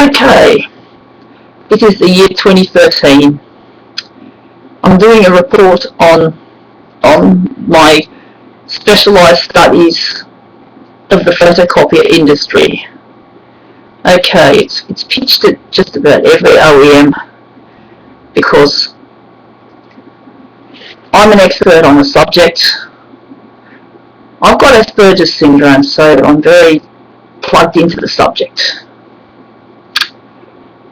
Okay, it is the year 2013. I'm doing a report on my specialised studies of the photocopier industry. Okay, it's pitched at just about every OEM because I'm an expert on the subject. I've got Asperger's syndrome, so I'm very plugged into the subject.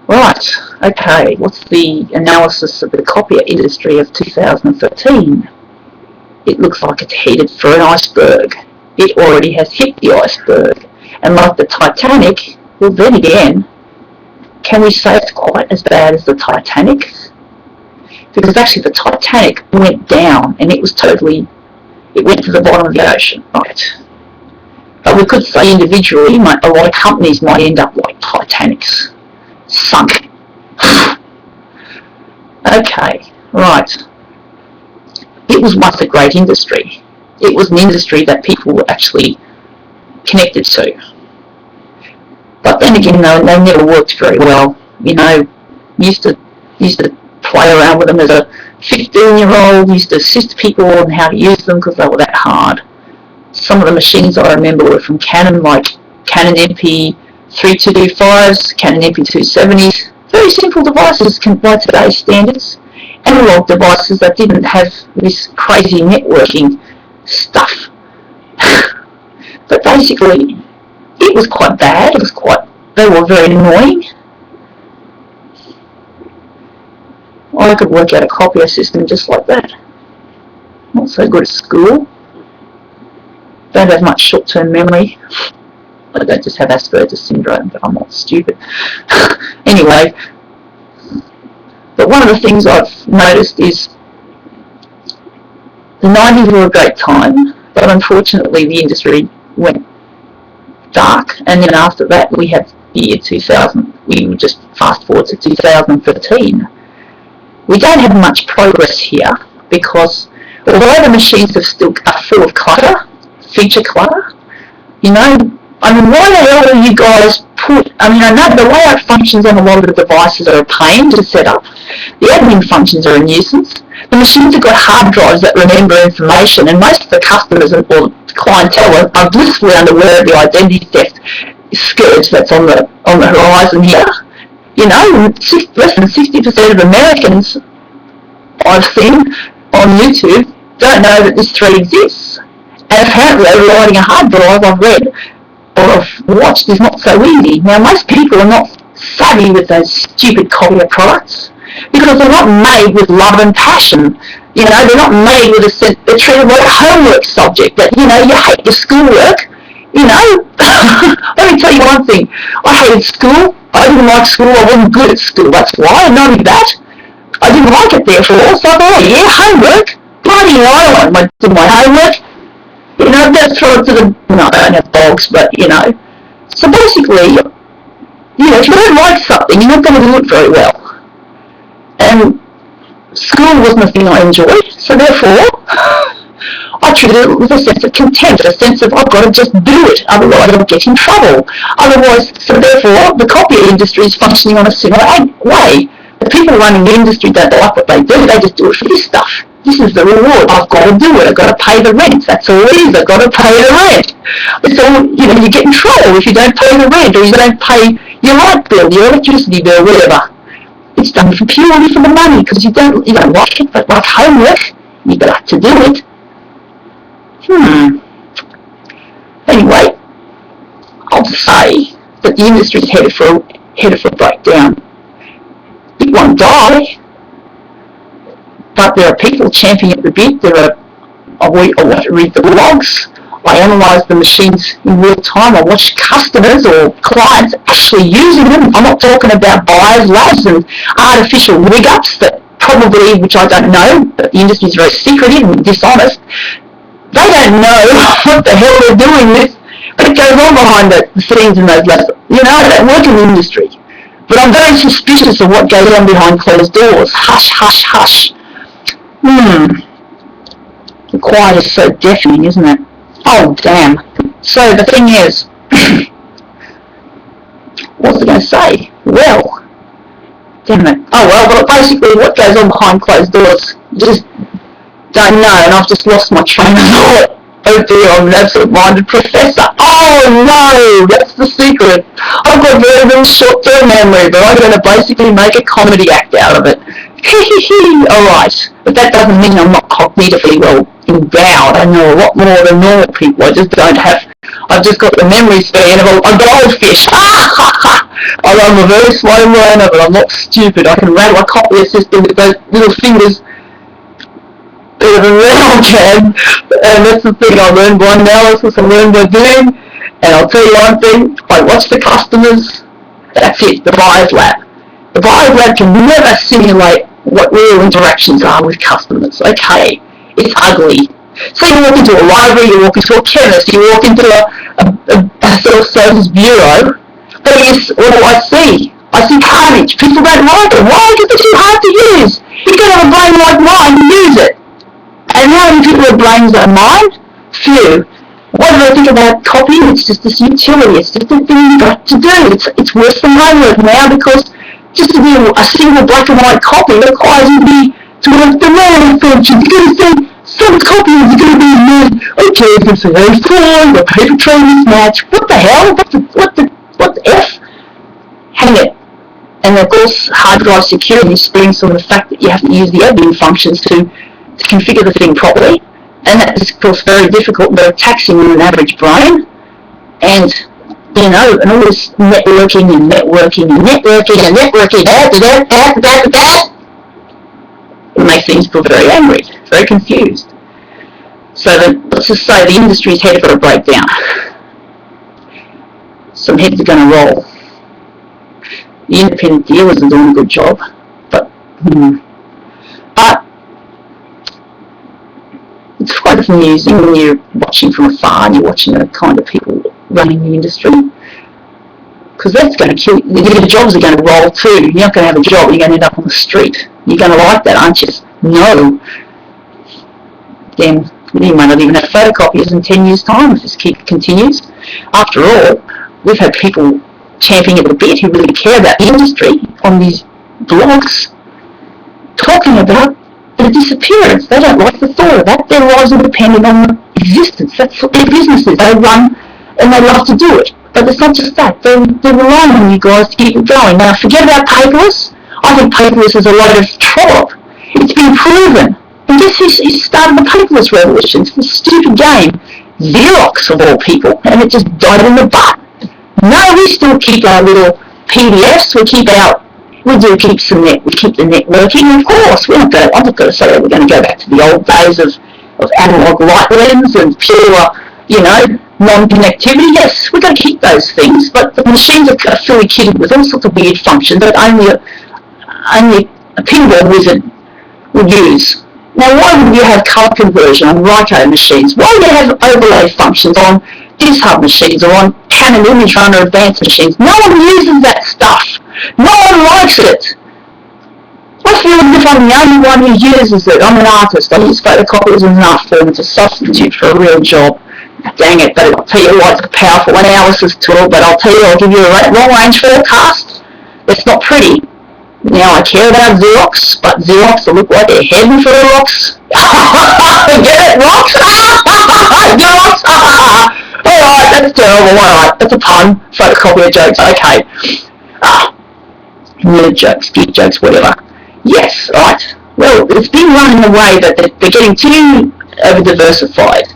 Right, okay, what's the analysis of the copier industry of 2013? It looks like it's headed for an iceberg. It already has hit the iceberg. And like the Titanic, well then again, can we say it's quite as bad as the Titanic? Because actually the Titanic went down and it went to the bottom of the ocean, right? But we could say individually, a lot of companies might end up like Titanics. Sunk. Okay, right. It was once a great industry. It was an industry that people were actually connected to. But then again, they never worked very well. You know, used to play around with them as a 15-year-old, used to assist people on how to use them because they were that hard. Some of the machines I remember were from Canon, like Canon MP3225s, Canon MP270s. Very simple devices by today's standards. Analog devices that didn't have this crazy networking stuff. But basically, it was quite bad. They were very annoying. I could work out a copier system just like that. Not so good at school. Don't have much short-term memory. I don't just have Asperger's syndrome, but I'm not stupid. Anyway, but one of the things I've noticed is the 90s were a great time, but unfortunately the industry went dark, and then after that we had the year 2000. We would just fast forward to 2013. We don't have much progress here because although the machines are full of clutter, feature clutter, you know, I mean, why the hell do you guys I know the layout functions on a lot of the devices are a pain to set up. The admin functions are a nuisance. The machines have got hard drives that remember information, and most of the customers or clientele are blissfully unaware of the identity theft scourge that's on the horizon here. You know, less than 60% of Americans I've seen on YouTube don't know that this threat exists. And apparently overriding a hard drive, I've read or I've watched, is not so easy. Now, most people are not savvy with those stupid copier products because they're not made with love and passion. You know, they're not made with a sense, they're treated like a homework subject that, you know, you hate your schoolwork. You know, let me tell you one thing. I hated school. I didn't like school. I wasn't good at school. That's why. And not only that, I didn't like it therefore. So I thought, oh yeah, homework. Bloody hell, I went to my homework. You know, don't throw it to the, no, I don't have dogs, but, you know. So basically, you know, if you don't like something, you're not going to do it very well. And school wasn't a thing I enjoyed, so therefore, I treated it with a sense of contempt, a sense of, I've got to just do it, otherwise I'll get in trouble. Otherwise, so therefore, the copier industry is functioning on a similar way. The people running the industry don't like what they do, they just do it for this stuff. This is the reward. I've got to do it. I've got to pay the rent. That's all it is. I've got to pay the rent. It's all, you know, you get in trouble if you don't pay the rent or you don't pay your light bill, your electricity bill, whatever. It's done purely for the money because you don't like it, but like homework, you've got to do it. Anyway, I'll say that the industry is headed for a breakdown. It won't die. But there are people championing at the bit. I want to read the blogs. I analyse the machines in real time. I watch customers or clients actually using them. I'm not talking about buyers, labs and artificial rig-ups that probably, which I don't know, but the industry is very secretive and dishonest. They don't know what the hell they're doing with, but it goes on behind the scenes in those labs. You know, I don't work in the industry. But I'm very suspicious of what goes on behind closed doors. Hush, hush, hush. The quiet is so deafening, isn't it? Oh, damn. So the thing is, What's it going to say? Well, damn it. Oh well, but basically what goes on behind closed doors, just don't know, and I've just lost my train of thought. Oh dear, I'm an absent-minded professor. Oh no, that's the secret. I've got very, very short-term memory, but I'm going to basically make a comedy act out of it. Alright, but that doesn't mean I'm not cognitively well endowed. I know a lot more than normal people. I've just got the memory span of a goldfish. I'm a very slow learner, but I'm not stupid. I can rattle a copier system with those little fingers better than anyone can, and that's the thing. I learned by analysis, I learned by doing, and I'll tell you one thing, I watch the customers, that's it, the buyer's lab. The buyer's lab can never simulate what real interactions are with customers, okay? It's ugly. So you walk into a library, you walk into a chemist, you walk into a self-service bureau, but what do I see? I see carnage. People don't like it. Why? Because it's too hard to use. You've got to have a brain like mine to use it. And how many people have brains like mine? Few. What do I think about copying? It's just this utility. It's just a thing you've got to do. It's worse than homework now, because just to do a single black and white copy requires you to work the random functions. You're going to say, some copies are going to be okay, it's going to say A4, the paper train mismatch. What the hell? What the F? Hang it. And of course, hard drive security springs from the fact that you have to use the admin functions to configure the thing properly, and that is of course very difficult and very taxing on an average brain. And and all this networking, it makes things feel very angry, very confused. So let's just say the industry's headed for a breakdown. Some heads are going to roll. The independent dealers are doing a good job, but it's quite amusing when you're watching from afar and you're watching the kind of people running the industry, because that's going to kill you. The jobs are going to roll too. You're not going to have a job, you're going to end up on the street. You're going to like that, aren't you? No. Then you might not even have photocopiers in 10 years' time if this continues. After all, we've had people champing at the bit who really care about the industry on these blogs talking about the disappearance. They don't like the thought of that. Their lives are dependent on existence. That's what their businesses. They run and they love to do it. But it's not just that. They're relying on you guys to keep it going. Now, forget about paperless. I think paperless is a load of trollop. It's been proven. And guess who started the paperless revolution? It's this stupid game. Xerox, of all people. And it just died in the butt. No, we still keep our little PDFs. We keep the networking, of course. I'm not going to say that we're going to go back to the old days of analog light lens and pure, non-connectivity. Yes, we've got to keep those things, but the machines are fully kitted with all sorts of weird functions that only a pinball wizard would use. Now, why would you have color conversion on Ricoh machines? Why would you have overlay functions on DisHub machines or on Canon Image Runner advanced machines? No one uses that stuff. No one likes it. I feel as if I'm the only one who uses it. I'm an artist. I use photocopiers as an art form. It's a substitute for a real job. Dang it, but I'll tell you what, it's a powerful analysis tool, but I'll give you a long-range forecast. It's not pretty. Now, I care about Xerox, but Xerox will look like they're heading for the rocks. Get it, rocks? Xerox! Alright, that's terrible. Alright, that's a pun. Photocopier jokes, okay. Nerd jokes, geek jokes, whatever. Yes, right. Well, it's been run in a way that they're getting too over-diversified.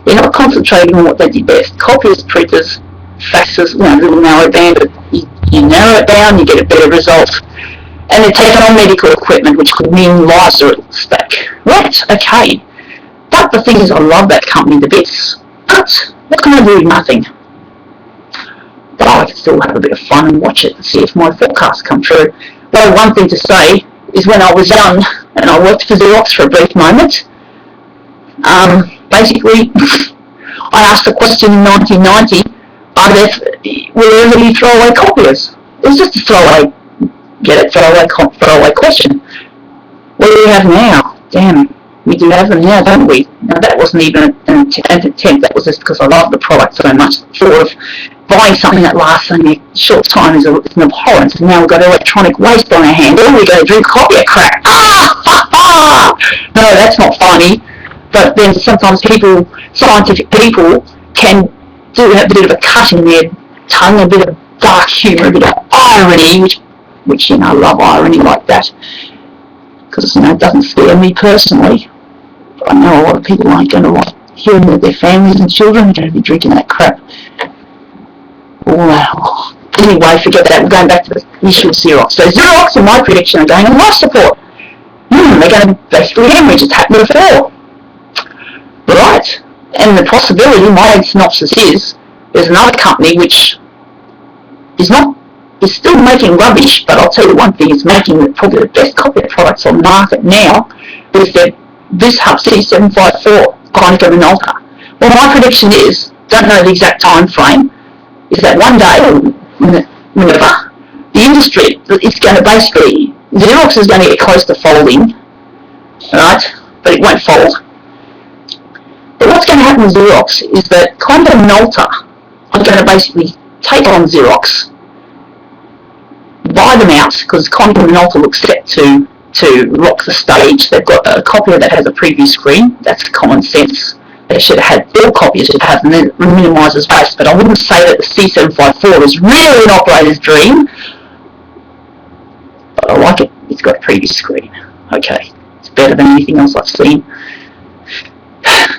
They're not concentrating on what they do best. Copiers, printers, faxes, little narrowband. You narrow it down, you get a better result. And they're taking on medical equipment, which could mean lives are at stake. Right, okay. But the thing is, I love that company to bits. But what can I do? Nothing. But I can still have a bit of fun and watch it and see if my forecasts come true. Well, one thing to say is when I was young and I worked for Xerox for a brief moment, basically, I asked a question in 1990, will there ever be throwaway copiers? It was just a throwaway question. What do we have now? Damn. We do have them now, don't we? Now that wasn't even an attempt, that was just because I love the product so much. The thought of buying something that lasts only a short time is an abhorrence, and now we've got electronic waste on our hands. Oh, we go to drink coffee, crap. No, that's not funny. But then sometimes scientific people, can do have a bit of a cut in their tongue, a bit of dark humour, a bit of irony, which I love irony like that, because it doesn't scare me personally. But I know a lot of people aren't going to like hearing that their families and children are going to be drinking that crap. Wow. Anyway, forget that. We're going back to the issue of Xerox. So Xerox, in my prediction, are going on life support. They're going to basically hemorrhage. It's happened before. Right. And the possibility, my synopsis is, there's another company which is still making rubbish, but I'll tell you one thing, it's making probably the best copier products on the market now, is their VisHub C754 Konica Minolta. Well, my prediction is, don't know the exact time frame, is that one day, whenever, the industry, it's going to basically, Xerox is going to get close to folding, right, but it won't fold. But what's going to happen with Xerox is that Konica Minolta are going to basically take on Xerox, buy them out, because Konica Minolta looks set to rock the stage. They've got a copier that has a preview screen. That's common sense. They should have had all copiers should have, and then it minimises waste. But I wouldn't say that the C754 is really an operator's dream. But I like it. It's got a preview screen. Okay, it's better than anything else I've seen.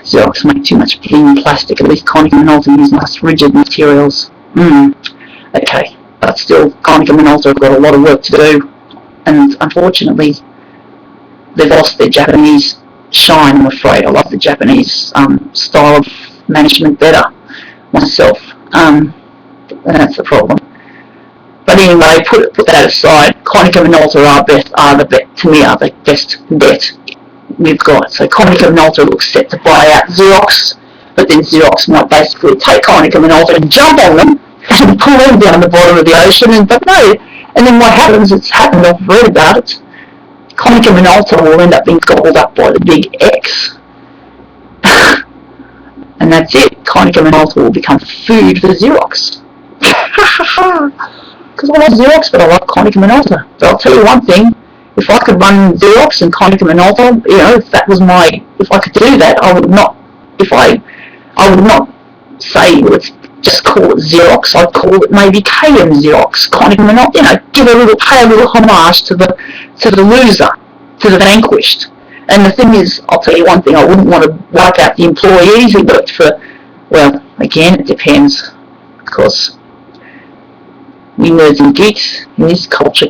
Xerox make too much clean plastic. At least Konica Minolta use nice rigid materials. Okay, but still, Konica Minolta have got a lot of work to do, and unfortunately, they've lost their Japanese shine, I'm afraid. I love the Japanese style of management better myself, and that's the problem. But anyway, put that aside. Konica Minolta are the best bet we've got. So Konica Minolta looks set to buy out Xerox, but then Xerox might basically take Konica Minolta and jump on them and pull them down the bottom of the ocean. But no, and then what happens? It's happened. I've read about it. Konica Minolta will end up being gobbled up by the big X. And that's it. Konica Minolta will become food for Xerox. Because I love Xerox, but I love Konica Minolta. So I'll tell you one thing. If I could run Xerox and Konica Minolta, if I could do that, I would not say let's just call it Xerox. I'd call it maybe KM Xerox, Konica Minolta. Pay a little homage to the loser, to the vanquished. And the thing is, I'll tell you one thing, I wouldn't want to wipe out the employees who worked for, well, again, it depends, because we nerds and geeks in this culture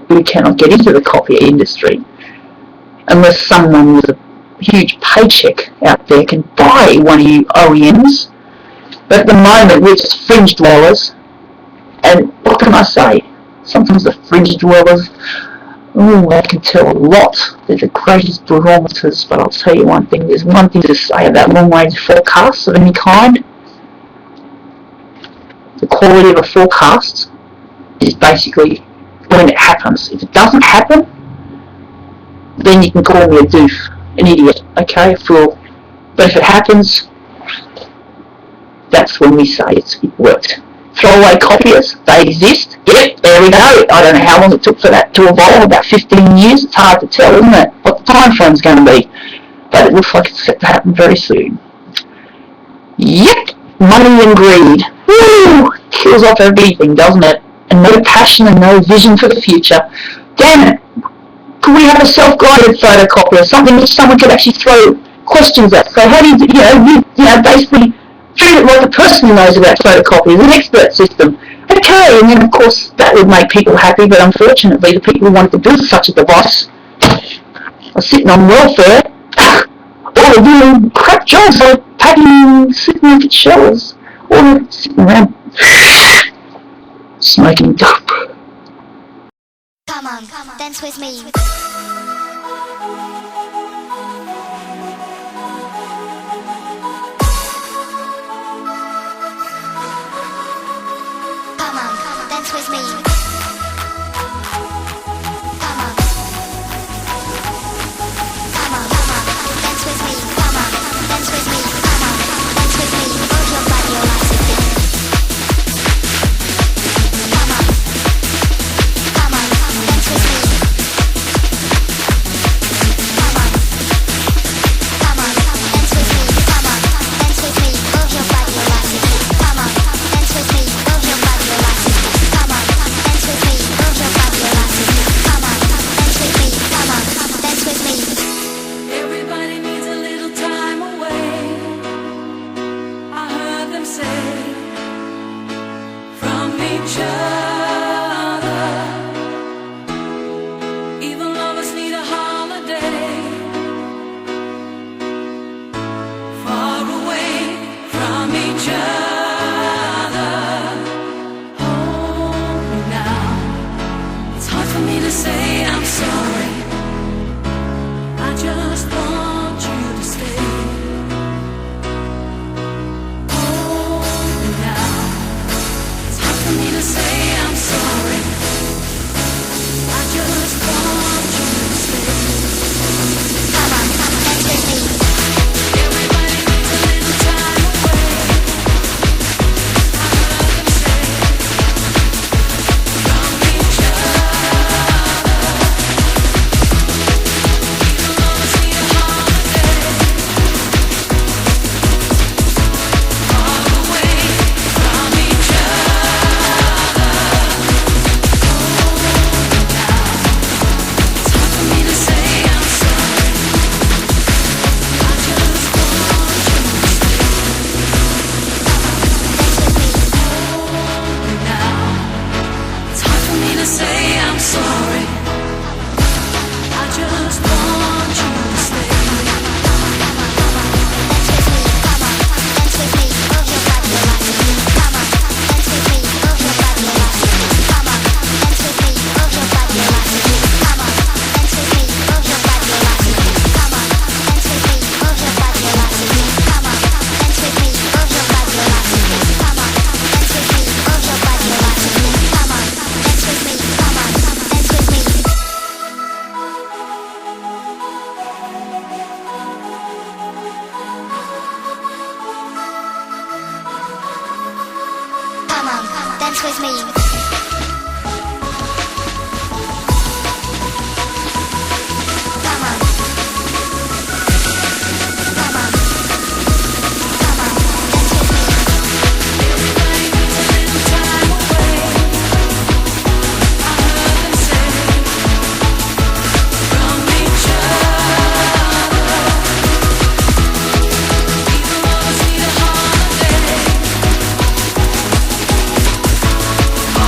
we cannot get into the copier industry unless someone with a huge paycheck out there can buy one of you OEMs. But at the moment, we're just fringe dwellers, and what can I say? Sometimes the fringe dwellers, they can tell a lot. They're the greatest barometers, but I'll tell you one thing, there's one thing to say about long-range forecasts of any kind. The quality of a forecast is basically when it happens. If it doesn't happen, then you can call me a doof, an idiot, okay, a fool. But if it happens, that's when we say it worked. Throwaway copiers, they exist. Yep, there we go. I don't know how long it took for that to evolve, about 15 years. It's hard to tell, isn't it, what the time frame's going to be. But it looks like it's set to happen very soon. Yep, money and greed. Woo! Kills off everything, doesn't it? And no passion and no vision for the future. Damn it! Could we have a self-guided photocopier, something which someone could actually throw questions at? So how do you basically treat it like a person who knows about photocopiers, an expert system. Okay, and then of course that would make people happy, but unfortunately the people who wanted to build such a device are sitting on welfare, or they're doing crap jobs like packing supermarket shelves, or they're sitting around smoking dope. Come on, dance with me. Come on, dance with me. Come on. each other. Even lovers need a holiday. Far away from each other. Hold me now. It's hard for me to say I'm sorry. I just want you to stay. Hold me now. It's hard for me to say I'm sorry. I just want you to stay. Come on, dance with me. Everybody needs a little time away. I heard them say from each other. Even lovers need a holiday. Far away from each other. Now it's hard for me to say I'm sorry. I just want you to stay. Dance with me. Now it's hard for me to say I'm sorry. I just want you to stay. Dance with me. Come on, dance with me. Move your body, come on, dance with me. Move your body, come on, dance with me. Move your body, come on, dance with me. Move your body, come on, dance with me. Move your body, come on, dance with me. Move your body, come on, dance with me. Move your body, come on, dance with me. Come on, dance with me. Come on, dance with me. Come on. Come on. Come on, dance with me. Everybody needs a little time away. I heard them say from each other. Even lovers need a holiday. Far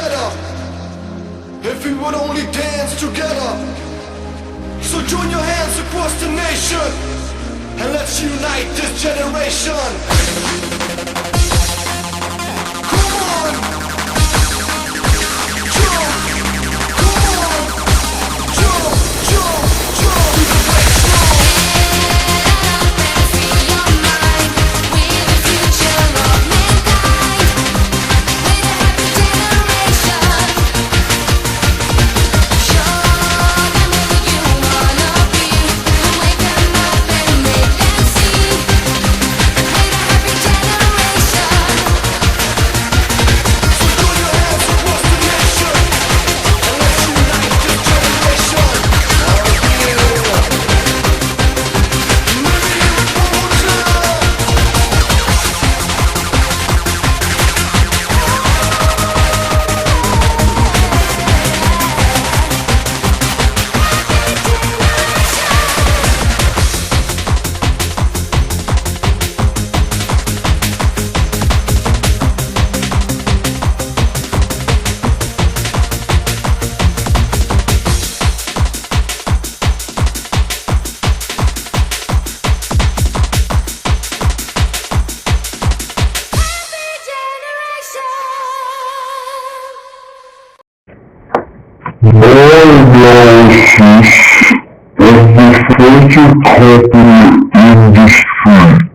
better if we would only dance together. So join your hands across the nation and let's unite this generation. Come on! Jump! Come on! Jump, jump, jump! To the baseline. Free your mind. We're the future of mankind. We're the happy generation. Show them who you wanna be. Wake them up and make them see. We're the happy generation. So join your hands across the nation and let's unite this generation. Maybe one more time. Diagnosis of the photocopier industry.